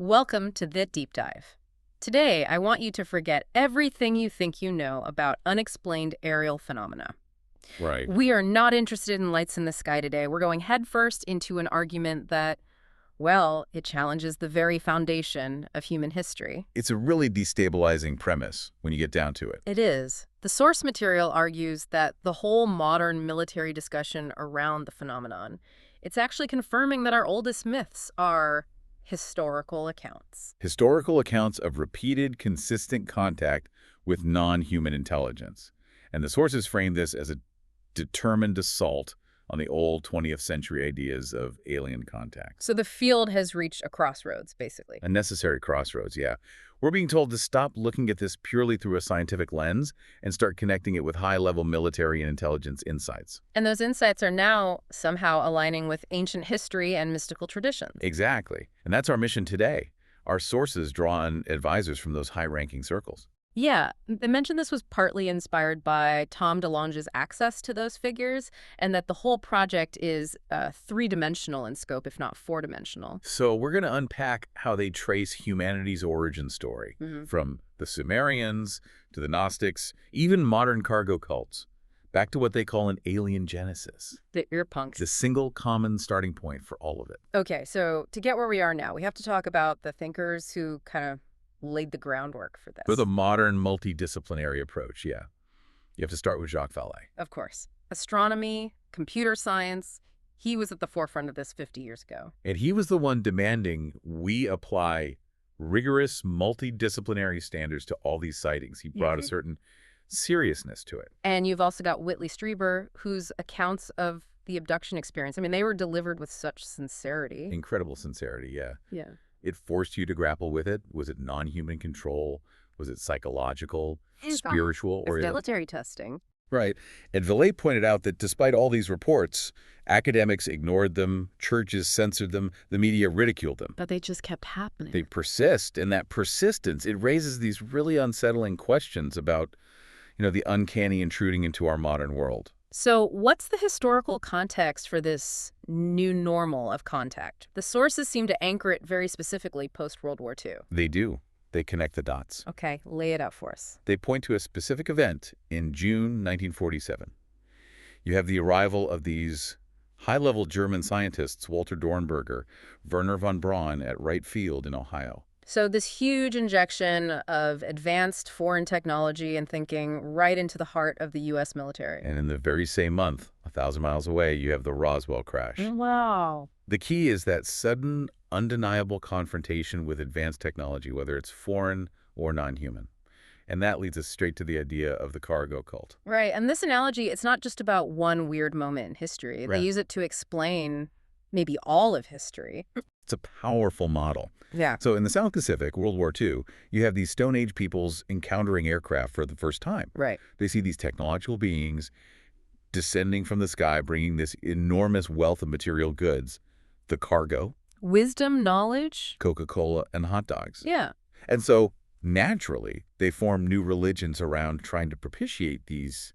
Welcome to the Deep Dive. Today, I want you to forget everything you think you know about unexplained aerial phenomena. Right. We are not interested in lights in the sky today. We're going headfirst into an argument that, well, it challenges the very foundation of human history. It's a really destabilizing premise when you get down to it. It is. The source material argues that the whole modern military discussion around the phenomenon, it's actually confirming that our oldest myths are historical accounts. Historical accounts of repeated, consistent contact with non-human intelligence. And the sources frame this as a determined assault on the old 20th century ideas of alien contact. So the field has reached a crossroads, basically. A necessary crossroads, yeah. We're being told to stop looking at this purely through a scientific lens and start connecting it with high-level military and intelligence insights. And those insights are now somehow aligning with ancient history and mystical traditions. Exactly. And that's our mission today. Our sources draw on advisors from those high-ranking circles. Yeah, they mentioned this was partly inspired by Tom DeLonge's access to those figures, and that the whole project is three-dimensional in scope, if not four-dimensional. So we're going to unpack how they trace humanity's origin story, from the Sumerians to the Gnostics, even modern cargo cults, back to what they call an alien genesis. The earpunks. The single common starting point for all of it. Okay, so to get where we are now, we have to talk about the thinkers who kind of laid the groundwork for this. With a modern multidisciplinary approach, yeah. You have to start with Jacques Vallée. Of course. Astronomy, computer science, he was at the forefront of this 50 years ago. And he was the one demanding we apply rigorous multidisciplinary standards to all these sightings. He brought a certain seriousness to it. And you've also got Whitley Strieber, whose accounts of the abduction experience, I mean, they were delivered with such sincerity. Incredible sincerity, yeah. Yeah. It forced you to grapple with it. Was it non-human control? Was it psychological, spiritual? Or military testing. Right. And Vallée pointed out that despite all these reports, academics ignored them, churches censored them, the media ridiculed them. But they just kept happening. They persist, and that persistence, it raises these really unsettling questions about, the uncanny intruding into our modern world. So what's the historical context for this new normal of contact? The sources seem to anchor it very specifically post-World War II. They do. They connect the dots. Okay, lay it out for us. They point to a specific event in June 1947. You have the arrival of these high-level German scientists, Walter Dornberger, Werner von Braun, at Wright Field in Ohio. So this huge injection of advanced foreign technology and thinking right into the heart of the U.S. military. And in the very same month, 1,000 miles away, you have the Roswell crash. Wow. The key is that sudden, undeniable confrontation with advanced technology, whether it's foreign or non-human. And that leads us straight to the idea of the cargo cult. Right. And this analogy, it's not just about one weird moment in history. Right. They use it to explain maybe all of history. It's a powerful model. Yeah. So in the South Pacific, World War II, you have these Stone Age peoples encountering aircraft for the first time. Right. They see these technological beings descending from the sky, bringing this enormous wealth of material goods, the cargo, Wisdom, knowledge. Coca-Cola, and hot dogs. Yeah. And so naturally, they form new religions around trying to propitiate these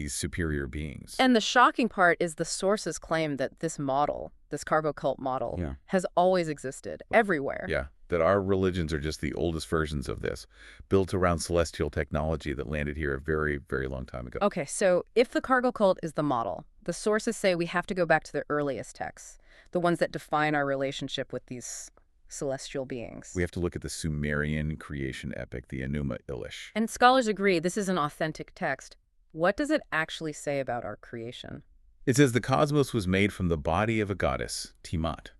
superior beings. And the shocking part is the sources claim that this model, this cargo cult model, has always existed everywhere. Yeah, that our religions are just the oldest versions of this, built around celestial technology that landed here a very, very long time ago. Okay, so if the cargo cult is the model, the sources say we have to go back to the earliest texts, the ones that define our relationship with these celestial beings. We have to look at the Sumerian creation epic, the Enuma Elish. And scholars agree this is an authentic text. What does it actually say about our creation? It says the cosmos was made from the body of a goddess, Tiamat,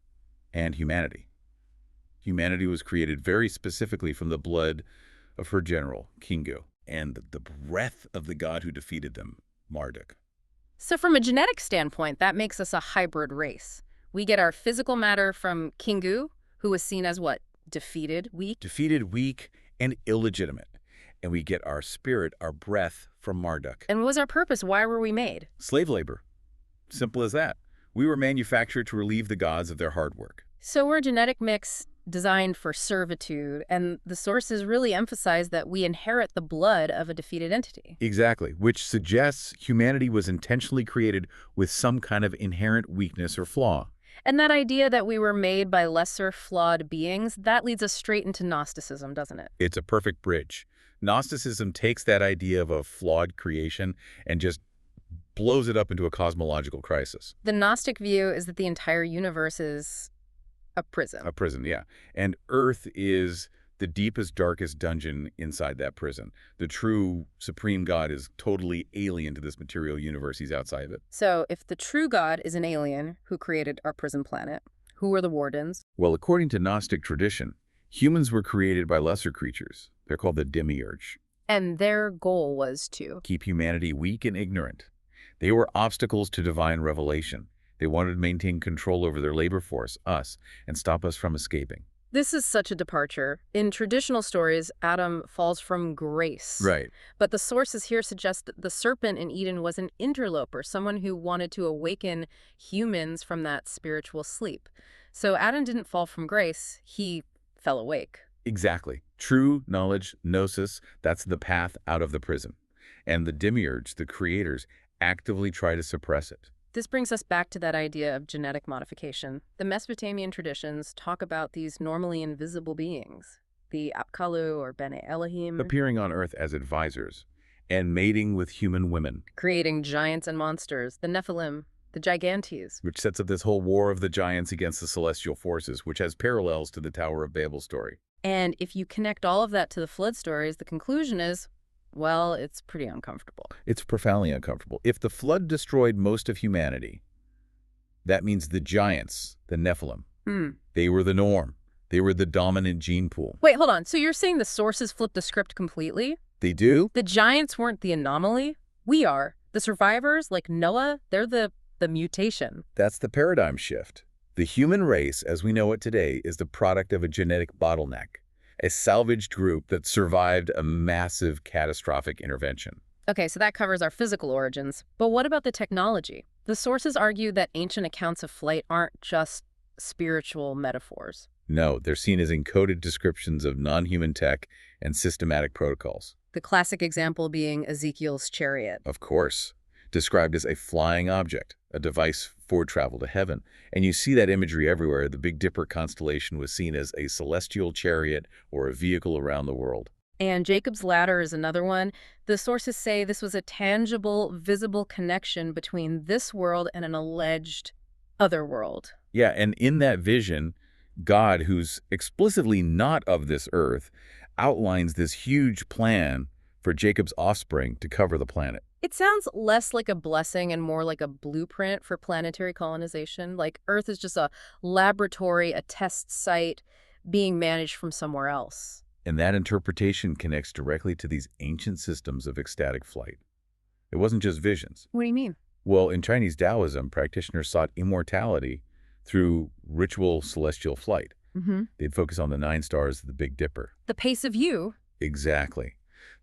and humanity. Humanity was created very specifically from the blood of her general, Kingu, and the breath of the god who defeated them, Marduk. So from a genetic standpoint, that makes us a hybrid race. We get our physical matter from Kingu, who was seen as what? Defeated, weak? Defeated, weak, and illegitimate. And we get our spirit, our breath, from Marduk. And what was our purpose? Why were we made? Slave labor. Simple as that. We were manufactured to relieve the gods of their hard work. So we're a genetic mix designed for servitude, and the sources really emphasize that we inherit the blood of a defeated entity. Exactly, which suggests humanity was intentionally created with some kind of inherent weakness or flaw. And that idea that we were made by lesser flawed beings, that leads us straight into Gnosticism, doesn't it? It's a perfect bridge. Gnosticism takes that idea of a flawed creation and just blows it up into a cosmological crisis. The Gnostic view is that the entire universe is a prison. A prison, yeah. And Earth is the deepest, darkest dungeon inside that prison. The true supreme God is totally alien to this material universe. He's outside of it. So if the true God is an alien who created our prison planet, who are the wardens? Well, according to Gnostic tradition, humans were created by lesser creatures. They're called the demiurge. And their goal was to Keep humanity weak and ignorant. They were obstacles to divine revelation. They wanted to maintain control over their labor force, us, and stop us from escaping. This is such a departure. In traditional stories, Adam falls from grace. Right. But the sources here suggest that the serpent in Eden was an interloper, someone who wanted to awaken humans from that spiritual sleep. So Adam didn't fall from grace, he fell awake. Exactly. True knowledge, gnosis, that's the path out of the prison. And the demiurge, the creators, actively try to suppress it. This brings us back to that idea of genetic modification. The Mesopotamian traditions talk about these normally invisible beings, the Apkallu or Bene Elohim, Appearing on Earth as advisors and mating with human women, creating giants and monsters, the Nephilim, the Gigantes. which sets up this whole war of the giants against the celestial forces, which has parallels to the Tower of Babel story. And if you connect all of that to the flood stories, the conclusion is, well, it's pretty uncomfortable. It's profoundly uncomfortable. If the flood destroyed most of humanity, that means the giants, the Nephilim, they were the norm. They were the dominant gene pool. Wait, hold on. So you're saying the sources flipped the script completely? They do? The giants weren't the anomaly? We are. The survivors, like Noah, they're the mutation. That's the paradigm shift. The human race, as we know it today, is the product of a genetic bottleneck, a salvaged group that survived a massive catastrophic intervention. Okay, so that covers our physical origins. But what about the technology? The sources argue that ancient accounts of flight aren't just spiritual metaphors. No, they're seen as encoded descriptions of non-human tech and systematic protocols. The classic example being Ezekiel's chariot. Of course, described as a flying object, a device for travel to heaven. And you see that imagery everywhere. The Big Dipper constellation was seen as a celestial chariot or a vehicle around the world. And Jacob's ladder is another one. The sources say this was a tangible, visible connection between this world and an alleged other world. Yeah, and in that vision, God, who's explicitly not of this earth, outlines this huge plan for Jacob's offspring to cover the planet. It sounds less like a blessing and more like a blueprint for planetary colonization. Like Earth is just a laboratory, a test site being managed from somewhere else. And that interpretation connects directly to these ancient systems of ecstatic flight. It wasn't just visions. What do you mean? Well, in Chinese Taoism, practitioners sought immortality through ritual celestial flight. They'd focus on the 9 stars of the Big Dipper. The pace of you. Exactly.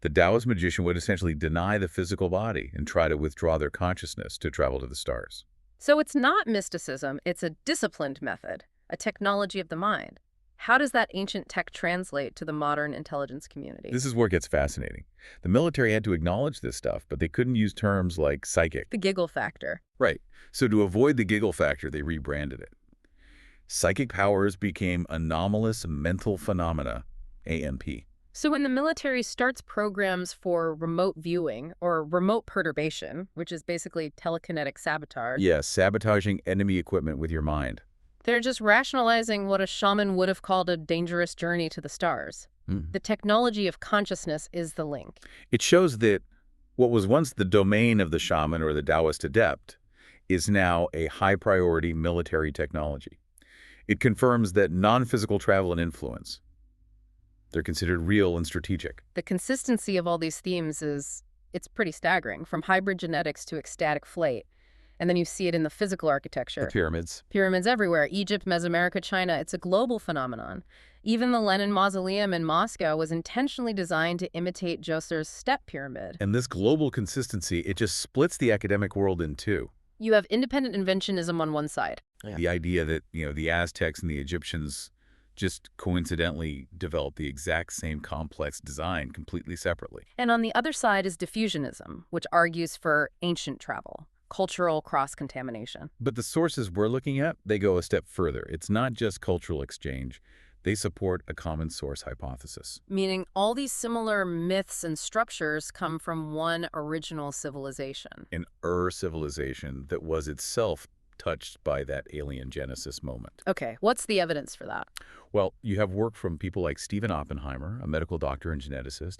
The Taoist magician would essentially deny the physical body and try to withdraw their consciousness to travel to the stars. So it's not mysticism, it's a disciplined method, a technology of the mind. How does that ancient tech translate to the modern intelligence community? This is where it gets fascinating. The military had to acknowledge this stuff, but they couldn't use terms like psychic. The giggle factor. Right. So to avoid the giggle factor, they rebranded it. Psychic powers became anomalous mental phenomena, AMP. So when the military starts programs for remote viewing or remote perturbation, which is basically telekinetic sabotage, Yes, sabotaging enemy equipment with your mind. they're just rationalizing what a shaman would have called a dangerous journey to the stars. The technology of consciousness is the link. It shows that what was once the domain of the shaman or the Taoist adept is now a high-priority military technology. It confirms that non-physical travel and influence, they're considered real and strategic. The consistency of all these themes it's pretty staggering, from hybrid genetics to ecstatic flight. And then you see it in the physical architecture. The pyramids. Pyramids everywhere. Egypt, Mesoamerica, China. It's a global phenomenon. Even the Lenin Mausoleum in Moscow was intentionally designed to imitate Djoser's step pyramid. And this global consistency, it just splits the academic world in two. You have independent inventionism on one side. The idea that, the Aztecs and the Egyptians just coincidentally developed the exact same complex design completely separately. And on the other side is diffusionism, which argues for ancient travel. cultural cross-contamination. But the sources we're looking at, they go a step further. It's not just cultural exchange. They support a common source hypothesis. Meaning all these similar myths and structures come from one original civilization. An civilization that was itself touched by that alien genesis moment. Okay, what's the evidence for that? Well, you have work from people like Stephen Oppenheimer, a medical doctor and geneticist.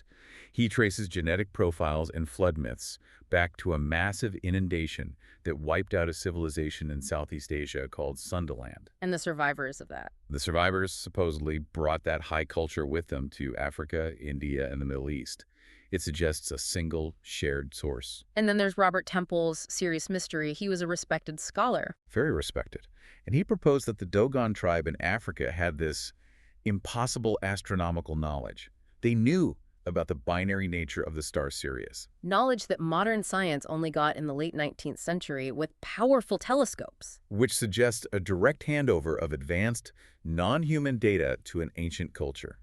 He traces genetic profiles and flood myths back to a massive inundation that wiped out a civilization in Southeast Asia called Sundaland. And the survivors of that. The survivors supposedly brought that high culture with them to Africa, India, and the Middle East. It suggests a single shared source. And then there's Robert Temple's Serious Mystery. He was a respected scholar. Very respected. And he proposed that the Dogon tribe in Africa had this impossible astronomical knowledge. They knew about the binary nature of the star Sirius. Knowledge that modern science only got in the late 19th century with powerful telescopes. Which suggests a direct handover of advanced, non-human data to an ancient culture.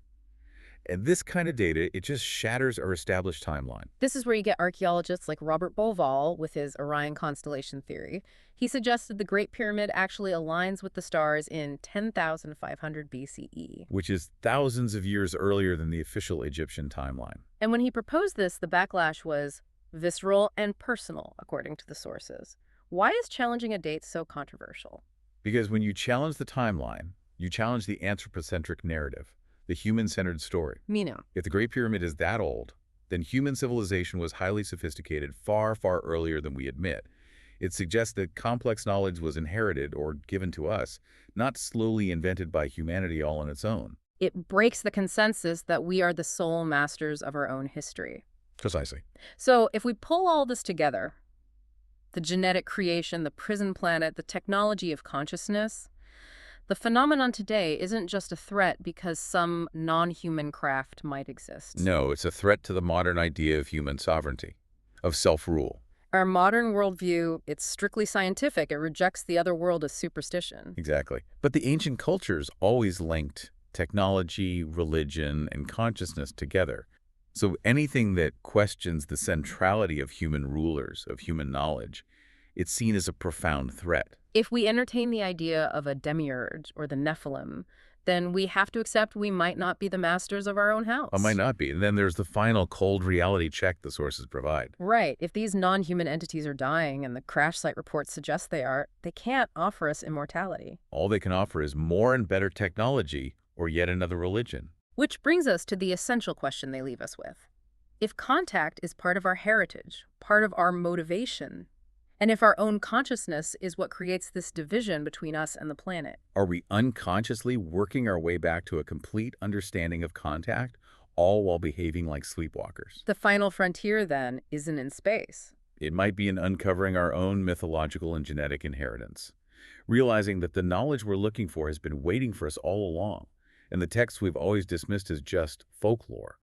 And this kind of data, it just shatters our established timeline. This is where you get archaeologists like Robert Bauval with his Orion constellation theory. He suggested the Great Pyramid actually aligns with the stars in 10,500 BCE. Which is thousands of years earlier than the official Egyptian timeline. And when he proposed this, the backlash was visceral and personal, according to the sources. Why is challenging a date so controversial? Because when you challenge the timeline, you challenge the anthropocentric narrative. The human-centered story. Meaning? If the Great Pyramid is that old, then human civilization was highly sophisticated far, far earlier than we admit. It suggests that complex knowledge was inherited or given to us, not slowly invented by humanity all on its own. It breaks the consensus that we are the sole masters of our own history. Precisely. So if we pull all this together, the genetic creation, the prison planet, the technology of consciousness, the phenomenon today isn't just a threat because some non-human craft might exist. No, it's a threat to the modern idea of human sovereignty, of self-rule. Our modern worldview, it's strictly scientific. It rejects the other world as superstition. Exactly. But the ancient cultures always linked technology, religion, and consciousness together. So anything that questions the centrality of human rulers, of human knowledge, it's seen as a profound threat. If we entertain the idea of a demiurge or the Nephilim, then we have to accept we might not be the masters of our own house. It might not be. And then there's the final cold reality check the sources provide. Right. If these non-human entities are dying and the crash site reports suggest they are, they can't offer us immortality. All they can offer is more and better technology or yet another religion. Which brings us to the essential question they leave us with. If contact is part of our heritage, part of our motivation, and if our own consciousness is what creates this division between us and the planet, are we unconsciously working our way back to a complete understanding of contact, all while behaving like sleepwalkers? The final frontier, then, isn't in space. It might be in uncovering our own mythological and genetic inheritance, realizing that the knowledge we're looking for has been waiting for us all along, and the texts we've always dismissed as just folklore.